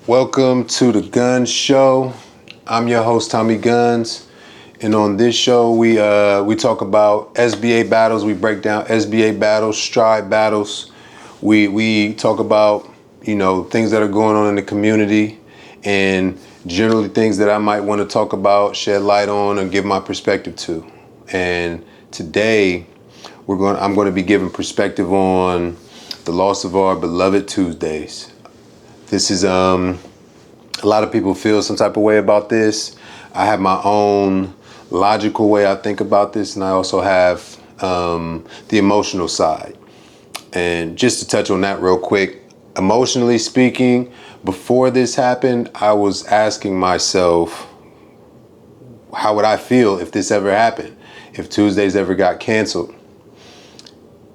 Welcome to the Gunz Show. I'm your host, Tommy Gunz. And on this show, we talk about SBA battles. We break down SBA battles, stride battles. We talk about, things that are going on in the community and generally things that I might want to talk about, shed light on, and give my perspective to. And today, I'm going to be giving perspective on the loss of our beloved Tuesdays. This is, a lot of people feel some type of way about this. I have my own logical way I think about this, and I also have the emotional side. And just to touch on that real quick, emotionally speaking, before this happened, I was asking myself, how would I feel if this ever happened, if Tuesdays ever got canceled?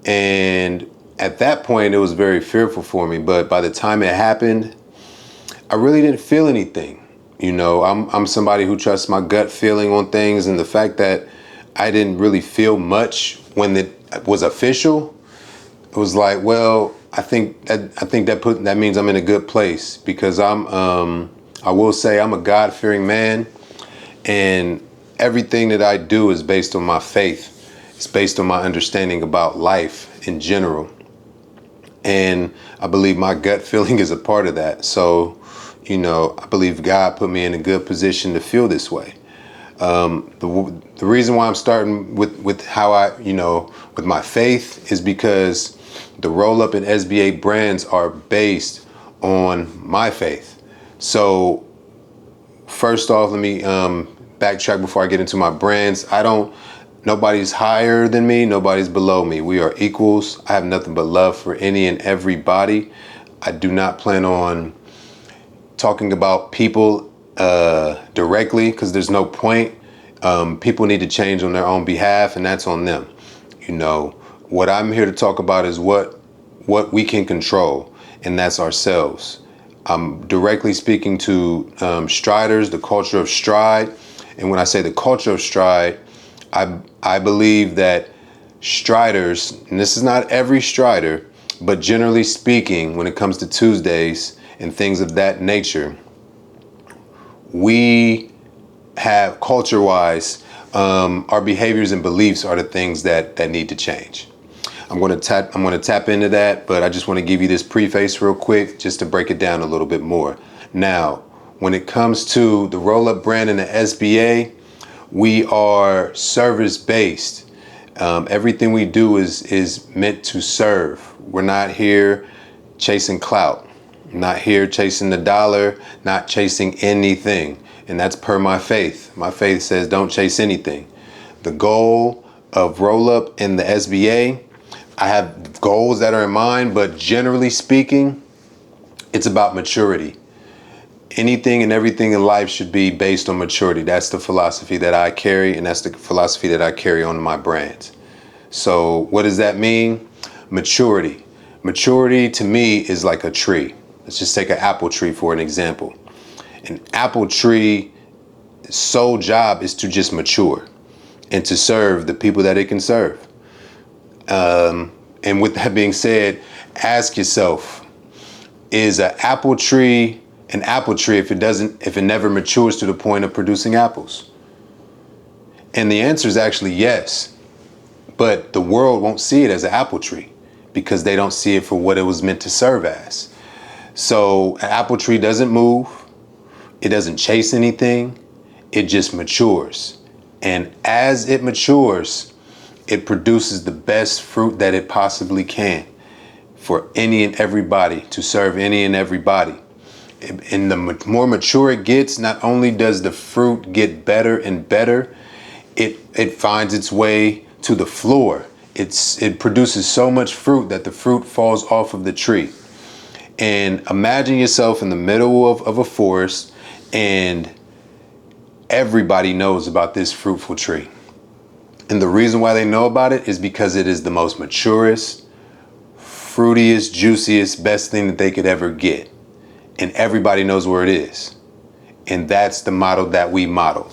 And at that point, it was very fearful for me. But by the time it happened, I really didn't feel anything. I'm somebody who trusts my gut feeling on things. And the fact that I didn't really feel much when it was official, it was like, well, I think that means I'm in a good place, because I will say I'm a God-fearing man, and everything that I do is based on my faith. It's based on my understanding about life in general. And I believe my gut feeling is a part of that. So, I believe God put me in a good position to feel this way. The reason why I'm starting with how I, with my faith, is because the roll-up and SBA brands are based on my faith. So first off, let me backtrack before I get into my brands. Nobody's higher than me. Nobody's below me. We are equals. I have nothing but love for any and everybody. I do not plan on talking about people directly, because there's no point. People need to change on their own behalf, and that's on them. What I'm here to talk about is what we can control, and that's ourselves. I'm directly speaking to striders, the culture of stride. And when I say the culture of stride, I believe that striders, and this is not every strider, but generally speaking, when it comes to Tuesdays and things of that nature, we have culture-wise, our behaviors and beliefs are the things that need to change. I'm going to tap into that, but I just want to give you this preface real quick, just to break it down a little bit more. Now, when it comes to the roll-up brand and the SBA, we are service-based. Everything we do is meant to serve. We're not here chasing clout, not here chasing the dollar, not chasing anything. And that's per my faith. My faith says don't chase anything. The goal of roll-up in the SBA, I have goals that are in mind, but generally speaking, it's about maturity. Anything and everything in life should be based on maturity. That's the philosophy that I carry, and that's the philosophy that I carry on my brands. So what does that mean? Maturity. Maturity to me is like a tree. Let's just take an apple tree for an example. An apple tree sole job is to just mature and to serve the people that it can serve. And with that being said, ask yourself, is an apple tree if it never matures to the point of producing apples? And the answer is actually yes. But the world won't see it as an apple tree because they don't see it for what it was meant to serve as. So an apple tree doesn't move. It doesn't chase anything. It just matures. And as it matures, it produces the best fruit that it possibly can for any and everybody, to serve any and everybody. And the more mature it gets, not only does the fruit get better and better, it finds its way to the floor. It produces so much fruit that the fruit falls off of the tree. And imagine yourself in the middle of a forest, and everybody knows about this fruitful tree. And the reason why they know about it is because it is the most maturest, fruitiest, juiciest, best thing that they could ever get. And everybody knows where it is. And that's the model that we model.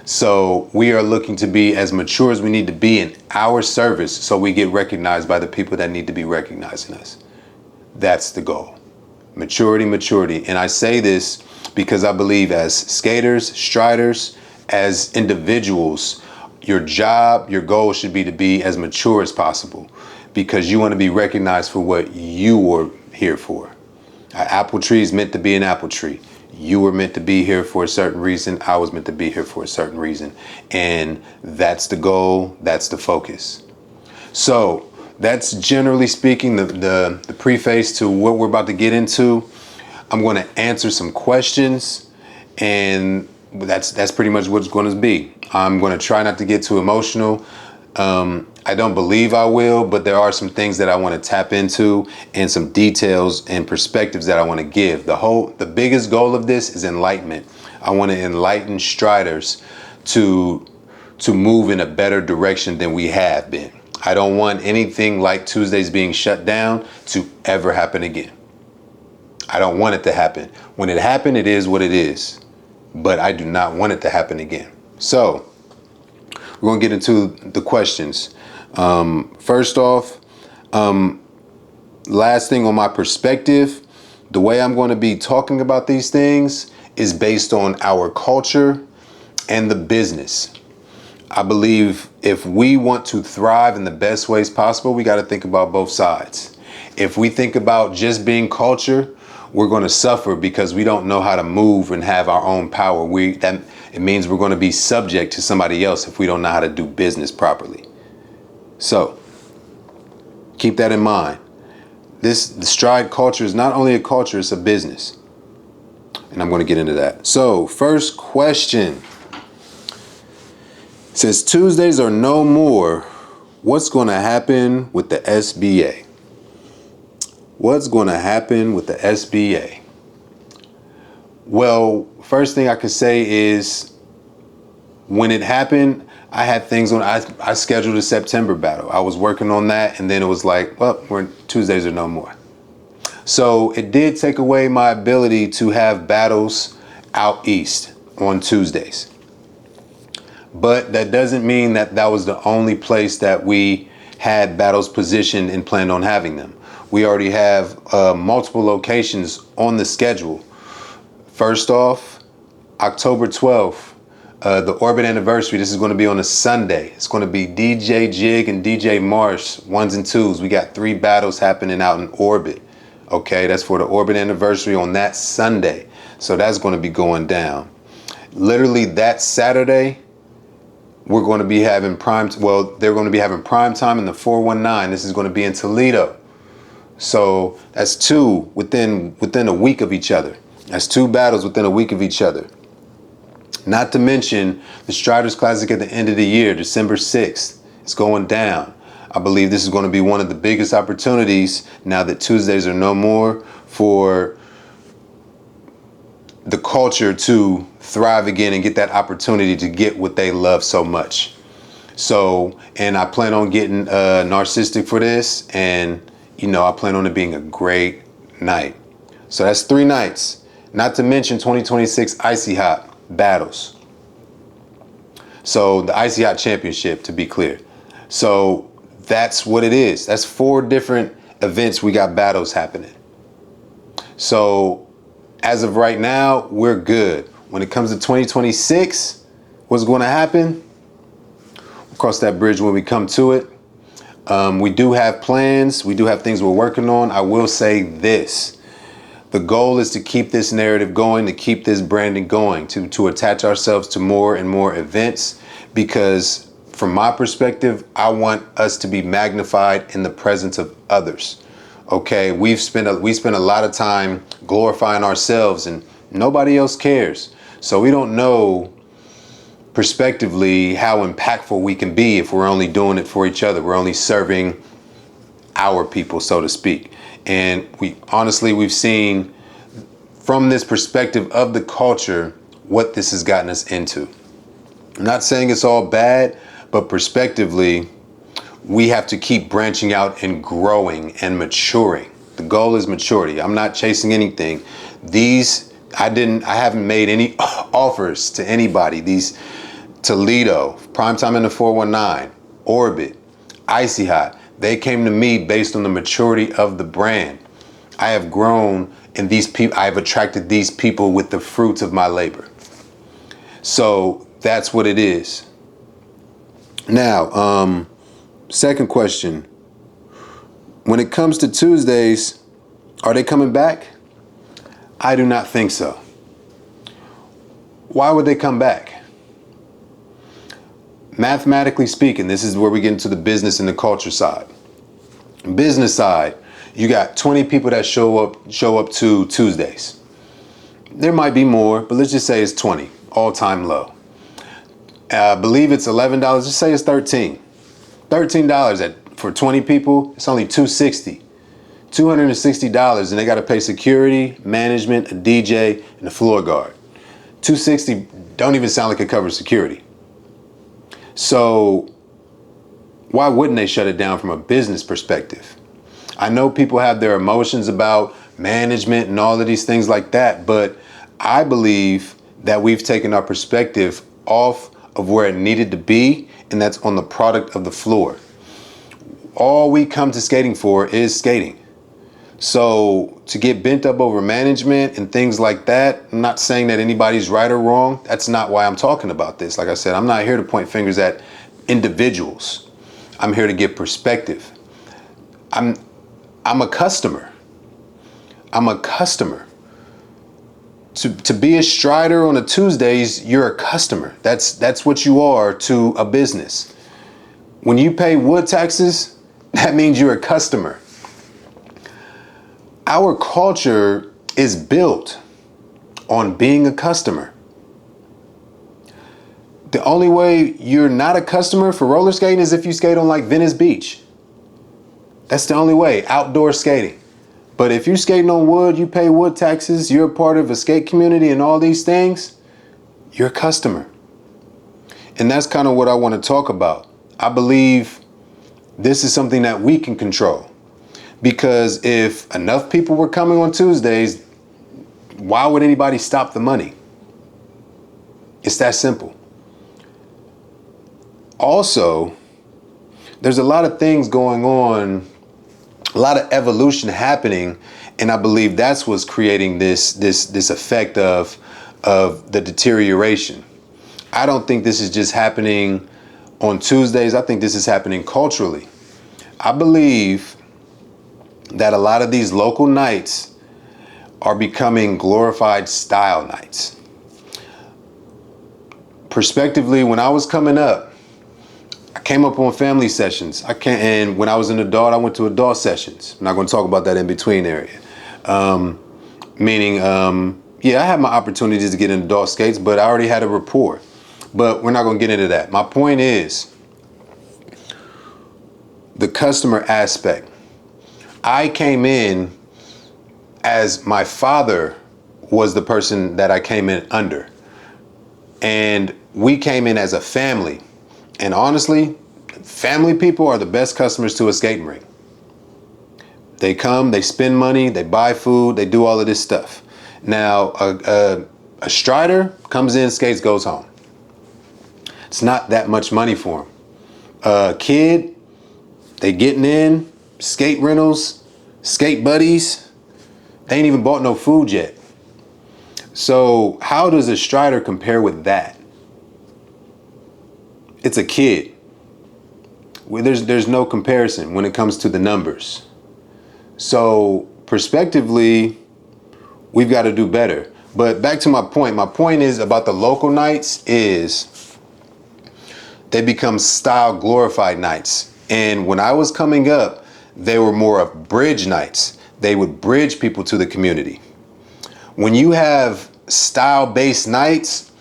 So we are looking to be as mature as we need to be in our service, so we get recognized by the people that need to be recognizing us. That's the goal. Maturity, maturity. And I say this because I believe as skaters, striders, as individuals, your job, your goal should be to be as mature as possible, because you want to be recognized for what you were here for. An apple tree is meant to be an apple tree. You were meant to be here for a certain reason. I was meant to be here for a certain reason. And that's the goal. That's the focus. So that's generally speaking the preface to what we're about to get into. I'm going to answer some questions, and that's pretty much what it's going to be. I'm going to try not to get too emotional. I don't believe I will, but there are some things that I want to tap into and some details and perspectives that I want to give. The biggest goal of this is enlightenment. I want to enlighten striders to move in a better direction than we have been. I don't want anything like Tuesdays being shut down to ever happen again. I don't want it to happen. When it happened, it is what it is, but I do not want it to happen again. So we're going to get into the questions. First off, last thing on my perspective, the way I'm going to be talking about these things is based on our culture and the business. I believe if we want to thrive in the best ways possible, we got to think about both sides. If we think about just being culture, we're going to suffer because we don't know how to move and have our own power. It means we're going to be subject to somebody else if we don't know how to do business properly. So keep that in mind. The stride culture is not only a culture, it's a business. And I'm going to get into that. So first question. Since Tuesdays are no more, what's going to happen with the SBA? What's going to happen with the SBA? Well, first thing I could say is when it happened, I had things on. I scheduled a September battle. I was working on that, and then it was like, well, Tuesdays are no more. So it did take away my ability to have battles out east on Tuesdays. But that doesn't mean that that was the only place that we had battles positioned and planned on having them. We already have multiple locations on the schedule. First off, October 12th, the Orbit anniversary. This is going to be on a Sunday. It's going to be DJ Jig and DJ Marsh, 1s and 2s. We got 3 battles happening out in Orbit. Okay, that's for the Orbit anniversary on that Sunday. So that's going to be going down. Literally that Saturday, we're going to be having they're going to be having prime time in the 419. This is going to be in Toledo. So that's 2 within a week of each other. That's 2 battles within a week of each other. Not to mention the Striders Classic at the end of the year, December 6th. It's going down. I believe this is going to be one of the biggest opportunities now that Tuesdays are no more for the culture to thrive again and get that opportunity to get what they love so much. So, and I plan on getting Narcissistic for this, and I plan on it being a great night. So that's 3 nights, not to mention 2026 Icy Hot battles. So the Icy Hot Championship, to be clear. So that's what it is. That's 4 different events we got battles happening. So as of right now, we're good. When it comes to 2026, what's going to happen? We'll cross that bridge when we come to it. We do have plans. We do have things we're working on. I will say this. The goal is to keep this narrative going, to keep this branding going, to attach ourselves to more and more events, because from my perspective, I want us to be magnified in the presence of others. Okay, we spend a lot of time glorifying ourselves and nobody else cares. So we don't know prospectively how impactful we can be if we're only doing it for each other. We're only serving our people, so to speak. And we've seen from this perspective of the culture what this has gotten us into. I'm not saying it's all bad, but prospectively, we have to keep branching out and growing and maturing. The goal is maturity. I'm not chasing anything. I haven't made any offers to anybody. These Toledo, Primetime in the 419, Orbit, Icy Hot, they came to me based on the maturity of the brand. I have grown And these people, I've attracted these people with the fruits of my labor. So that's what it is. Now, second question. When it comes to Tuesdays, are they coming back? I do not think so. Why would they come back? Mathematically speaking, this is where we get into the business and the culture side. Business side, you got 20 people that show up to Tuesdays. There might be more, but let's just say it's 20, all-time low. I believe it's $11. Just say it's $13. $13 for 20 people, it's only $260. $260, and they got to pay security, management, a DJ, and a floor guard. $260 don't even sound like it covers security. So why wouldn't they shut it down from a business perspective? I know people have their emotions about management and all of these things like that, but I believe that we've taken our perspective off of where it needed to be, and that's on the product of the floor. All we come to skating for is skating. So to get bent up over management and things like that, I'm not saying that anybody's right or wrong. That's not why I'm talking about this. Like I said, I'm not here to point fingers at individuals. I'm here to give perspective. I'm a customer. I'm a customer. To be a strider on a Tuesdays, you're a customer. That's what you are to a business. When you pay wood taxes, that means you're a customer. Our culture is built on being a customer. The only way you're not a customer for roller skating is if you skate on like Venice Beach. That's the only way, outdoor skating. But if you're skating on wood, you pay wood taxes, you're a part of a skate community and all these things, you're a customer. And that's kind of what I want to talk about. I believe this is something that we can control. Because if enough people were coming on Tuesdays, why would anybody stop the money? It's that simple. Also, there's a lot of things going on, a lot of evolution happening, and I believe that's what's creating this effect of the deterioration. I don't think this is just happening on Tuesdays. I think this is happening culturally. I believe that a lot of these local nights are becoming glorified style nights. Prospectively, when I was coming up, I came up on family sessions. And when I was an adult, I went to adult sessions. I'm not going to talk about that in between area. I had my opportunities to get in adult skates, but I already had a rapport. But we're not going to get into that. My point is the customer aspect. I came in as my father was the person that I came in under. And we came in as a family. And honestly, family people are the best customers to a skating rink. They come, they spend money, they buy food, they do all of this stuff. Now, a strider comes in, skates, goes home. It's not that much money for them. A kid, they getting in, skate rentals, skate buddies. They ain't even bought no food yet. So how does a strider compare with that? It's a kid. There's no comparison when it comes to the numbers. So prospectively, we've got to do better. But back to my point. My point is about the local nights is they become style glorified nights. And when I was coming up, they were more of bridge nights. They would bridge people to the community. When you have style-based nights,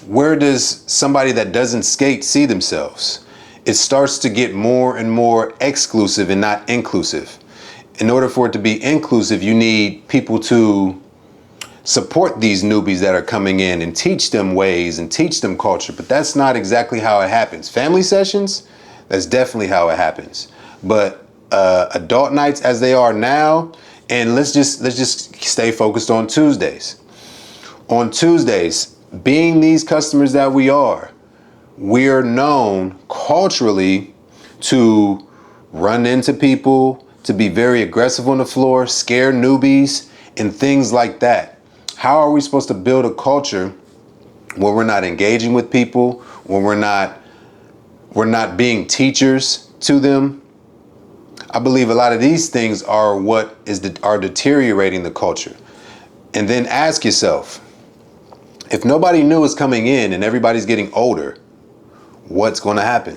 where does somebody that doesn't skate see themselves? It starts to get more and more exclusive and not inclusive. In order for it to be inclusive, you need people to support these newbies that are coming in and teach them ways and teach them culture. But that's not exactly how it happens. Family sessions, that's definitely how it happens. But adult nights as they are now, and let's just stay focused on Tuesdays. On Tuesdays, being these customers that we're known culturally to run into people, to be very aggressive on the floor, scare newbies, and things like that. How are we supposed to build a culture when we're not engaging with people, when we're not being teachers to them? I believe a lot of these things are what are deteriorating the culture. And then ask yourself, if nobody new is coming in and everybody's getting older, what's going to happen?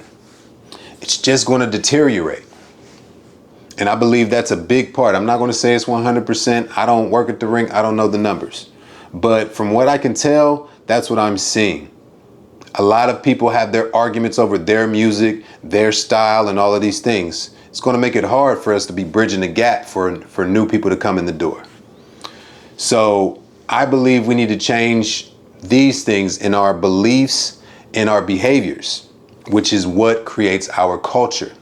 It's just going to deteriorate. And I believe that's a big part. I'm not going to say it's 100%. I don't work at the rink. I don't know the numbers. But from what I can tell, that's what I'm seeing. A lot of people have their arguments over their music, their style, and all of these things. It's going to make it hard for us to be bridging the gap for new people to come in the door. So I believe we need to change these things in our beliefs and our behaviors, which is what creates our culture.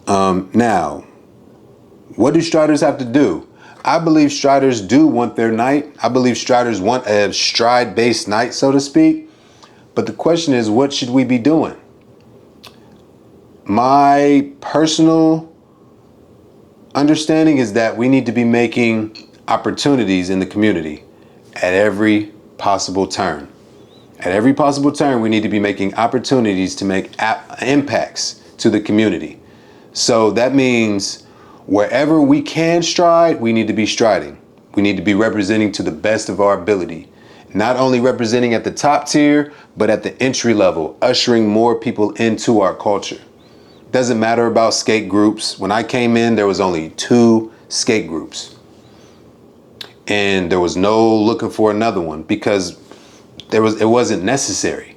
Now, what do Striders have to do? I believe Striders do want their night. I believe Striders want a stride-based night, so to speak. But the question is, what should we be doing? My personal understanding is that we need to be making opportunities in the community at every possible turn. At every possible turn, we need to be making opportunities to make impacts to the community. So that means wherever we can stride, we need to be striding. We need to be representing to the best of our ability. Not only representing at the top tier, but at the entry level, ushering more people into our culture. Doesn't matter about skate groups. When I came in, there was only 2 skate groups. And there was no looking for another one because it wasn't necessary.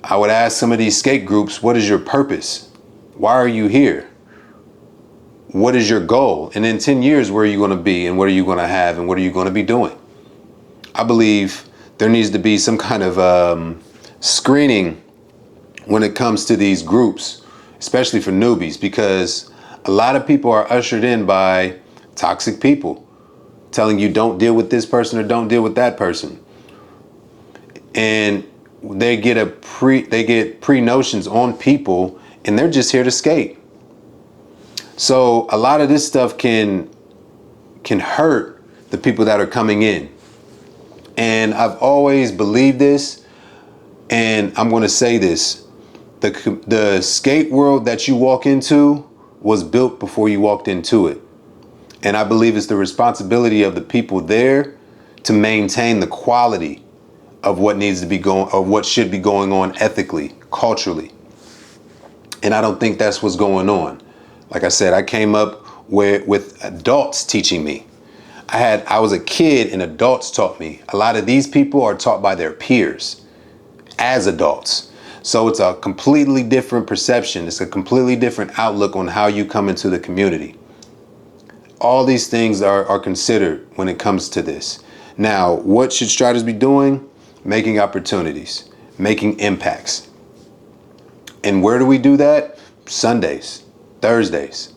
I would ask some of these skate groups, what is your purpose? Why are you here? What is your goal? And in 10 years, where are you going to be, and what are you going to have, and what are you going to be doing? I believe there needs to be some kind of screening when it comes to these groups, especially for newbies, because a lot of people are ushered in by toxic people telling you don't deal with this person or don't deal with that person. And they get pre-notions on people, and they're just here to skate. So a lot of this stuff can hurt the people that are coming in. And I've always believed this, and I'm going to say this. The skate world that you walk into was built before you walked into it. And I believe it's the responsibility of the people there to maintain the quality of what needs to be going, or what should be going on ethically, culturally. And I don't think that's what's going on. Like I said, I came up with adults teaching me. I was a kid and adults taught me. A lot of these people are taught by their peers as adults. So it's a completely different perception. It's a completely different outlook on how you come into the community. All these things are considered when it comes to this. Now, what should Striders be doing? Making opportunities, making impacts. And where do we do that? Sundays, Thursdays,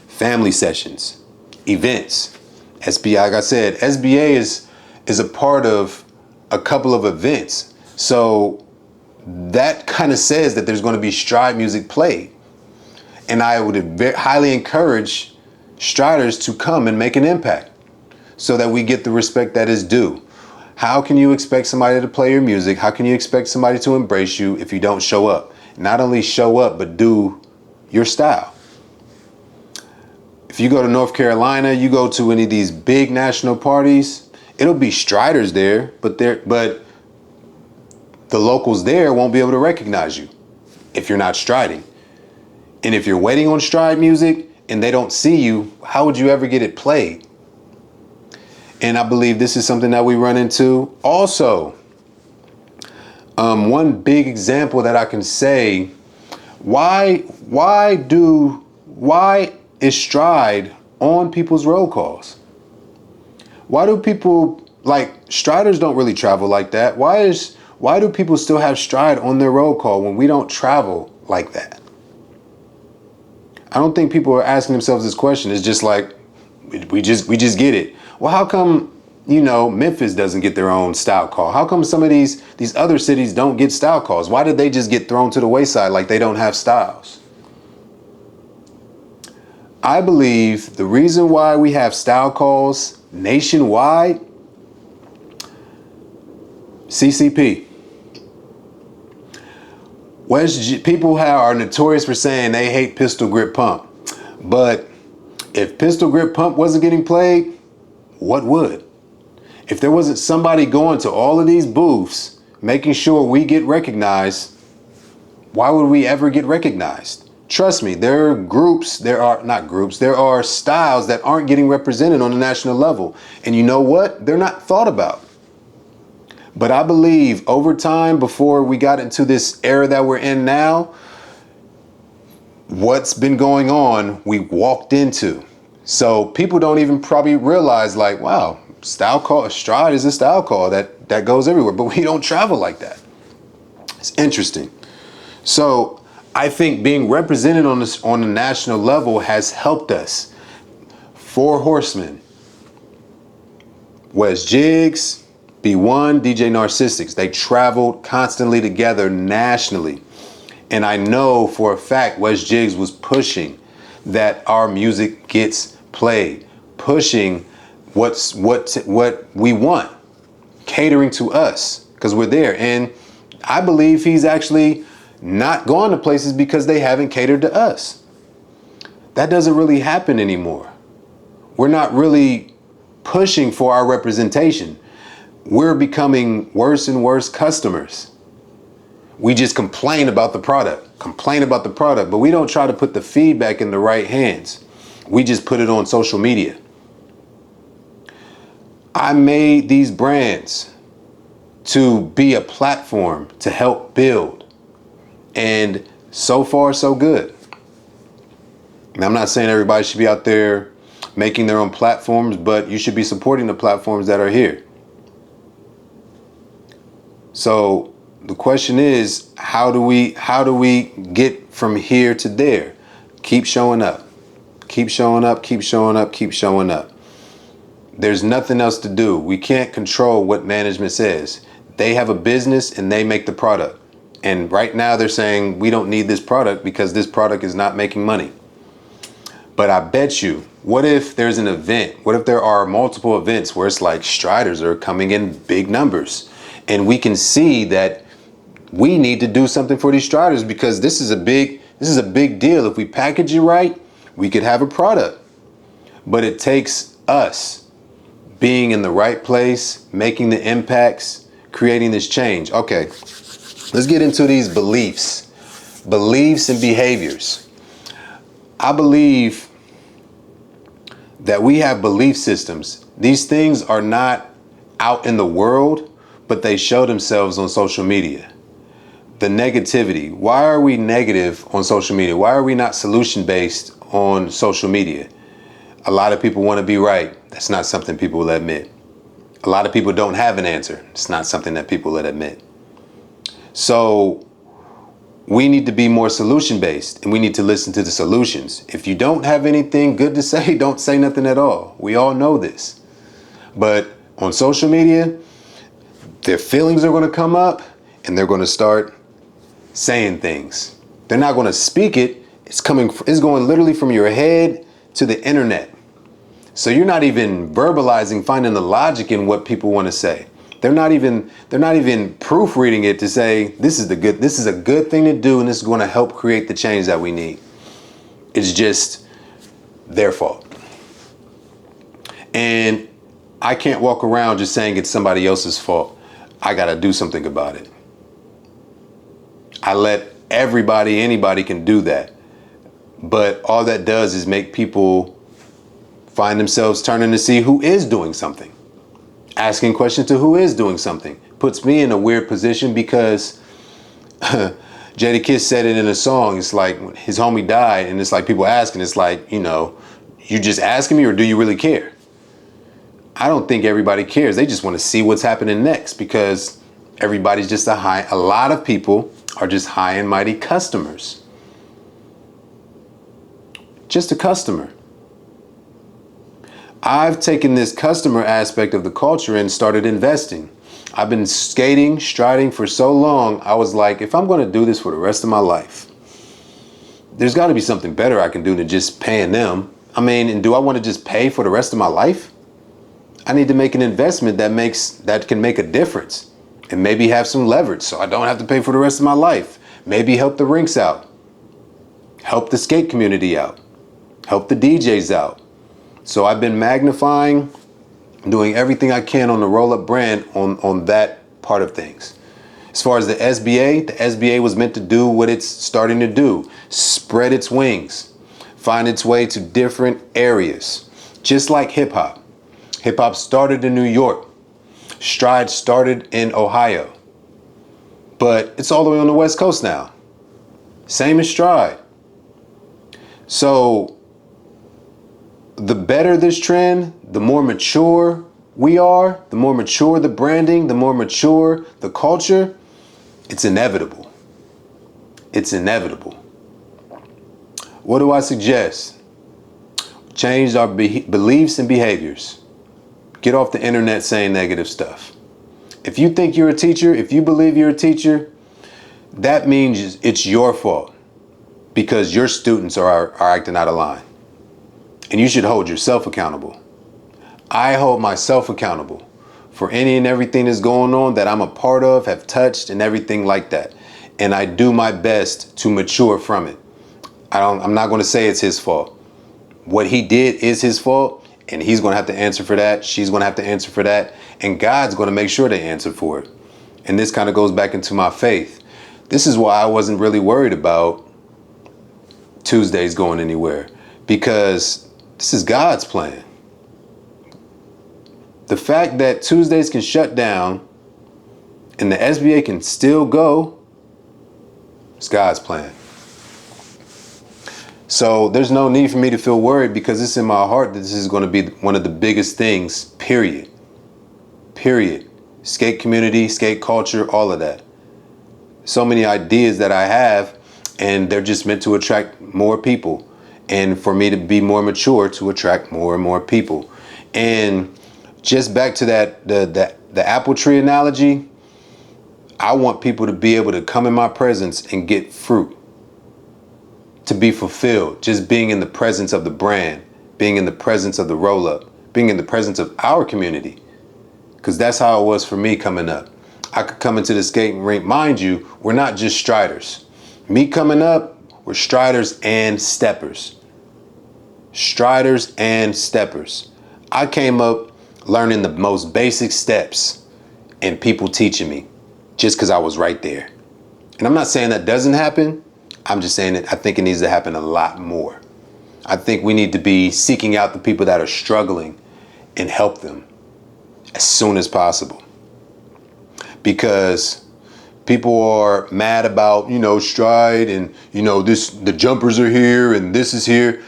family sessions, events. SBA, like I said, SBA is a part of a couple of events. So that kind of says that there's going to be stride music played. And I would highly encourage Striders to come and make an impact so that we get the respect that is due. How can you expect somebody to play your music? How can you expect somebody to embrace you if you don't show up? Not only show up, but do your style. If you go to North Carolina, you go to any of these big national parties, it'll be Striders there, but the locals there won't be able to recognize you if you're not striding. And if you're waiting on stride music and they don't see you, how would you ever get it played? And I believe this is something that we run into. Also, one big example that I can say, why is stride on people's roll calls? Why do people, like, Striders don't really travel like that? Why do people still have stride on their roll call when we don't travel like that? I don't think people are asking themselves this question. It's just like, we just get it. Well, how come, Memphis doesn't get their own style call? How come some of these other cities don't get style calls? Why did they just get thrown to the wayside like they don't have styles? I believe the reason why we have style calls nationwide, CCP. People are notorious for saying they hate Pistol Grip Pump. But if Pistol Grip Pump wasn't getting played, what would? If there wasn't somebody going to all of these booths, making sure we get recognized, why would we ever get recognized? Trust me, there are styles that aren't getting represented on the national level. And you know what? They're not thought about. But I believe over time, before we got into this era that we're in now, what's been going on, we walked into. So people don't even probably realize, like, wow, stride is a style call that goes everywhere, but we don't travel like that. It's interesting. So I think being represented on the national level has helped us. Four Horsemen, Wes Jiggs, B1, DJ Narcissics, they traveled constantly together nationally. And I know for a fact Wes Jiggs was pushing that our music gets played, pushing what we want, catering to us, because we're there. And I believe he's actually not gone to places because they haven't catered to us. That doesn't really happen anymore. We're not really pushing for our representation. We're becoming worse and worse customers. We just complain about the product, but we don't try to put the feedback in the right hands. We just put it on social media. I made these brands to be a platform to help build. And so far, so good. And I'm not saying everybody should be out there making their own platforms, but you should be supporting the platforms that are here. So the question is, how do we get from here to there? Keep showing up. Keep showing up, keep showing up, keep showing up. There's nothing else to do. We can't control what management says. They have a business and they make the product. And right now they're saying we don't need this product because this product is not making money. But I bet you, what if there's an event? What if there are multiple events where it's like Striders are coming in big numbers? And we can see that we need to do something for these Striders because this is a big deal. If we package it right, we could have a product. But it takes us being in the right place, making the impacts, creating this change. Okay, let's get into these beliefs and behaviors. I believe that we have belief systems. These things are not out in the world, but they show themselves on social media. The negativity. Why are we negative on social media? Why are we not solution-based on social media? A lot of people want to be right. That's not something people will admit. A lot of people don't have an answer. It's not something that people will admit. So we need to be more solution-based and we need to listen to the solutions. If you don't have anything good to say, don't say nothing at all. We all know this. But on social media, their feelings are going to come up and they're going to start saying things. They're not going to speak it. It's going literally from your head to the internet. So you're not even verbalizing, finding the logic in what people want to say. They're not even proofreading it to say this is a good thing to do and this is going to help create the change that we need. It's just their fault. And I can't walk around just saying it's somebody else's fault. I got to do something about it. I let anybody can do that. But all that does is make people find themselves turning to see who is doing something. Asking questions to who is doing something. Puts me in a weird position because Jadakiss said it in a song. It's like when his homie died and it's like people asking, it's like, you just asking me or do you really care? I don't think everybody cares. They just want to see what's happening next because everybody's just a lot of people are just high and mighty customers. Just a customer. I've taken this customer aspect of the culture and started investing. I've been striding for so long. I was like, if I'm going to do this for the rest of my life, there's got to be something better I can do than just paying them. I mean, and do I want to just pay for the rest of my life? I need to make an investment that can make a difference and maybe have some leverage so I don't have to pay for the rest of my life. Maybe help the rinks out, help the skate community out, help the DJs out. So I've been magnifying, doing everything I can on the Roll Up brand on that part of things. As far as the SBA was meant to do what it's starting to do, spread its wings, find its way to different areas, just like hip hop. Hip hop started in New York. Stride started in Ohio. But it's all the way on the West Coast now. Same as Stride. So the better this trend, the more mature we are, the more mature the branding, the more mature the culture, it's inevitable. It's inevitable. What do I suggest? Change our beliefs and behaviors. Get off the internet saying negative stuff. If you think you're a teacher, if you believe you're a teacher, that means it's your fault because your students are acting out of line. And you should hold yourself accountable. I hold myself accountable for any and everything that's going on that I'm a part of, have touched, and everything like that. And I do my best to mature from it. I'm not going to say it's his fault. What he did is his fault, and he's going to have to answer for that. She's going to have to answer for that. And God's going to make sure they answer for it. And this kind of goes back into my faith. This is why I wasn't really worried about Tuesdays going anywhere, because this is God's plan. The fact that Tuesdays can shut down and the SBA can still go, it's God's plan. So there's no need for me to feel worried because it's in my heart that this is going to be one of the biggest things, period. Period. Skate community, skate culture, all of that. So many ideas that I have, and they're just meant to attract more people. And for me to be more mature to attract more and more people. And just back to that, the apple tree analogy, I want people to be able to come in my presence and get fruit, to be fulfilled, just being in the presence of the brand, being in the presence of the roll up, being in the presence of our community. Because that's how it was for me coming up. I could come into the skating rink. Mind you, we're not just striders. Me coming up, we're striders and steppers. Striders and steppers. I came up learning the most basic steps and people teaching me just because I was right there. And I'm not saying that doesn't happen. I'm just saying that I think it needs to happen a lot more. I think we need to be seeking out the people that are struggling and help them as soon as possible. Because people are mad about, Stride and, the jumpers are here and this is here.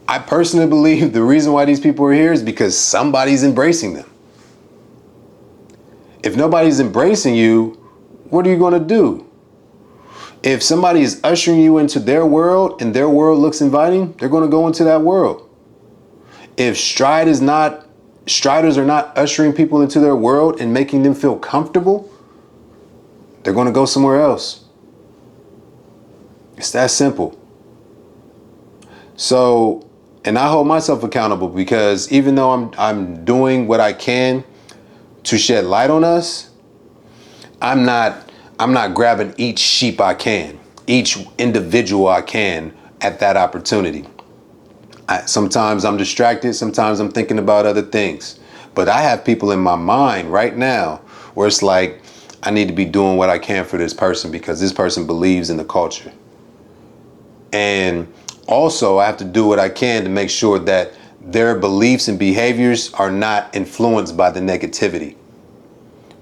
I personally believe the reason why these people are here is because somebody's embracing them. If nobody's embracing you, what are you going to do? If somebody is ushering you into their world and their world looks inviting, they're going to go into that world. If striders are not ushering people into their world and making them feel comfortable, they're going to go somewhere else. It's that simple. So, and I hold myself accountable because even though I'm doing what I can to shed light on us, I'm not grabbing each sheep I can, each individual I can at that opportunity. Sometimes I'm distracted, sometimes I'm thinking about other things. But I have people in my mind right now where it's like, I need to be doing what I can for this person because this person believes in the culture. And also, I have to do what I can to make sure that their beliefs and behaviors are not influenced by the negativity.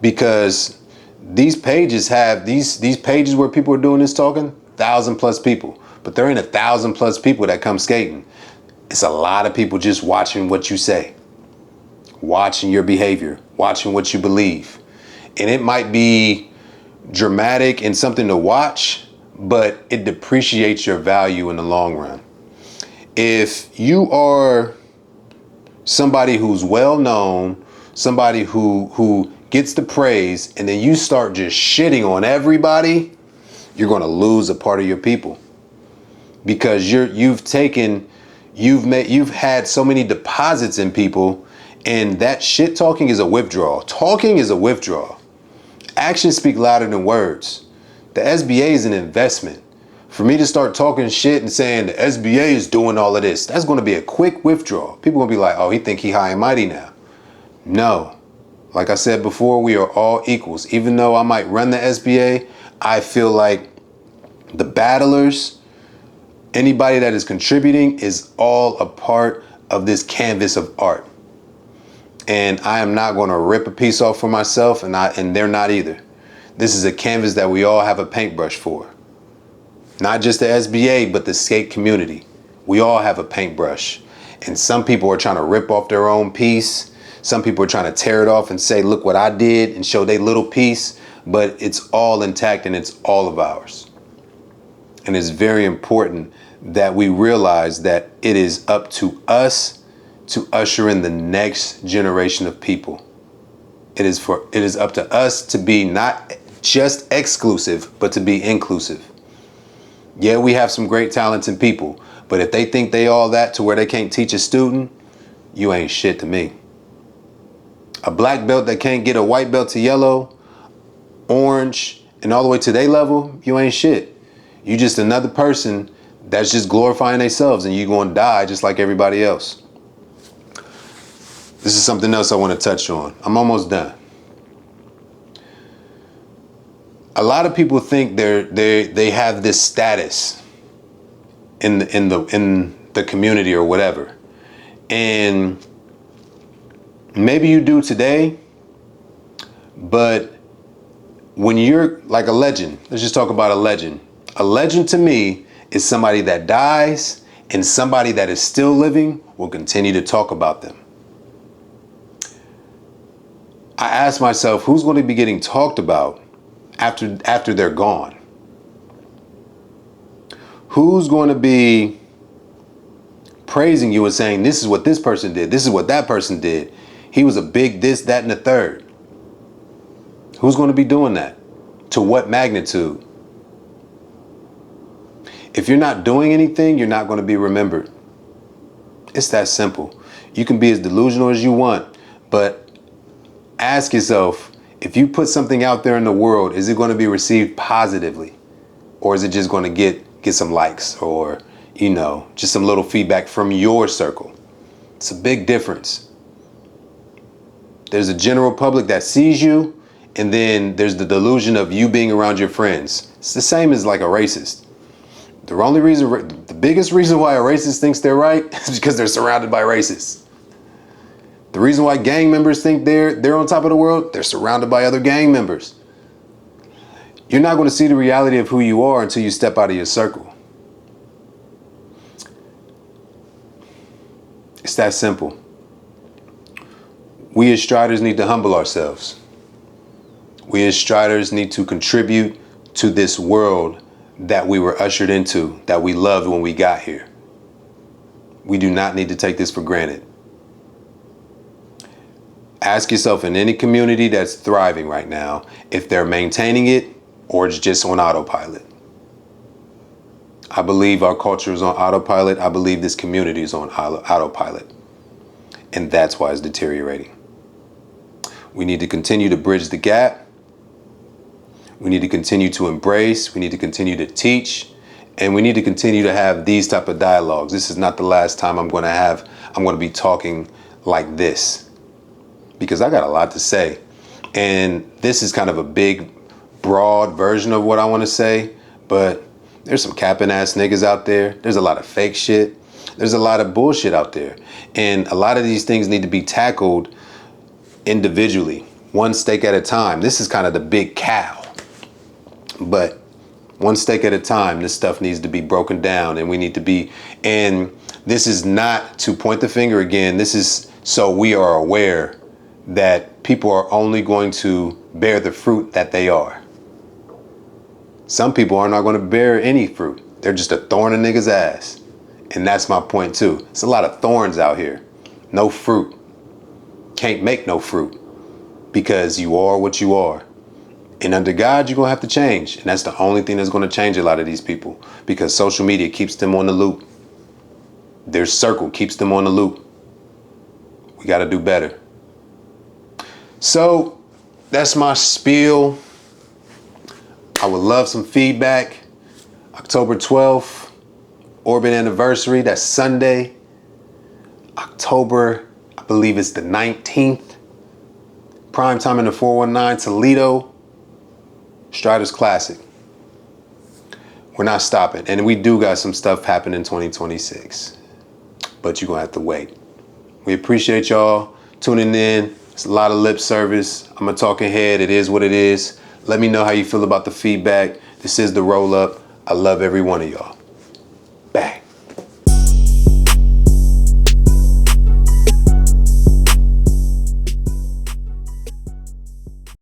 Because these pages these pages where people are doing this talking, 1,000+ people. But there ain't 1,000+ people that come skating. It's a lot of people just watching what you say, watching your behavior, watching what you believe. And it might be dramatic and something to watch, but it depreciates your value in the long run. If you are somebody who's well known, somebody who gets the praise, and then you start just shitting on everybody, you're going to lose a part of your people because you've had so many deposits in people, And that shit talking is a withdrawal. Talking is a withdrawal. Actions speak louder than words. The SBA is an investment. For me to start talking shit and saying the SBA is doing all of this, that's going to be a quick withdrawal. People going to be like, oh, he think he high and mighty now. No. Like I said before, we are all equals. Even though I might run the SBA, I feel like the battlers, anybody that is contributing, is all a part of this canvas of art. And I am not going to rip a piece off for myself, and they're not either. This is a canvas that we all have a paintbrush for. Not just the SBA, but the skate community. We all have a paintbrush. And some people are trying to rip off their own piece. Some people are trying to tear it off and say, look what I did, and show their little piece. But it's all intact and it's all of ours. And it's very important that we realize that it is up to us to usher in the next generation of people. It is up to us to be not just exclusive, but to be inclusive. Yeah, we have some great talented people, but if they think they all that to where they can't teach a student, you ain't shit to me. A black belt that can't get a white belt to yellow, orange, and all the way to their level, you ain't shit. You just another person that's just glorifying themselves, and you gonna die just like everybody else. This is something else I want to touch on. I'm almost done. A lot of people think they have this status in the community or whatever, and maybe you do today, but when you're like a legend, let's just talk about a legend. A legend to me is somebody that dies, and somebody that is still living will continue to talk about them. I ask myself, who's going to be getting talked about after they're gone? Who's going to be praising you and saying, this is what this person did, this is what that person did, he was a big this, that, and the third? Who's going to be doing that? To what magnitude? If you're not doing anything, you're not going to be remembered. It's that simple. You can be as delusional as you want, but ask yourself, if you put something out there in the world, is it going to be received positively? Or is it just going to get some likes or, just some little feedback from your circle? It's a big difference. There's a general public that sees you, and then there's the delusion of you being around your friends. It's the same as like a racist. The biggest reason why a racist thinks they're right is because they're surrounded by racists. The reason why gang members think they're on top of the world, they're surrounded by other gang members. You're not going to see the reality of who you are until you step out of your circle. It's that simple. We as striders need to humble ourselves. We as striders need to contribute to this world that we were ushered into, that we loved when we got here. We do not need to take this for granted. Ask yourself, in any community that's thriving right now, if they're maintaining it or it's just on autopilot. I believe our culture is on autopilot. I believe this community is on autopilot. And that's why it's deteriorating. We need to continue to bridge the gap. We need to continue to embrace. We need to continue to teach. And we need to continue to have these type of dialogues. This is not the last time I'm going to be talking like this, because I got a lot to say. And this is kind of a big, broad version of what I want to say. But there's some capping ass niggas out there. There's a lot of fake shit. There's a lot of bullshit out there. And a lot of these things need to be tackled individually, one stake at a time. This is kind of the big cow. But one stake at a time, this stuff needs to be broken down, and we need to be, and this is not to point the finger again. This is so we are aware that people are only going to bear the fruit that they are. Some people are not going to bear any fruit. They're just a thorn in niggas' ass. And that's my point too. It's a lot of thorns out here. No fruit. Can't make no fruit because you are what you are. And under God, you're going to have to change. And that's the only thing that's going to change a lot of these people, because social media keeps them on the loop. Their circle keeps them on the loop. We got to do better. So that's my spiel. I would love some feedback. October 12th, Orbit anniversary. That's Sunday. October, I believe it's the 19th. Prime time in the 419 Toledo. Strider's Classic. We're not stopping. And we do got some stuff happening in 2026. But you're going to have to wait. We appreciate y'all tuning in. It's a lot of lip service. I'm a talking head. It is what it is. Let me know how you feel about the feedback. This is The Roll Up. I love every one of y'all. Bang.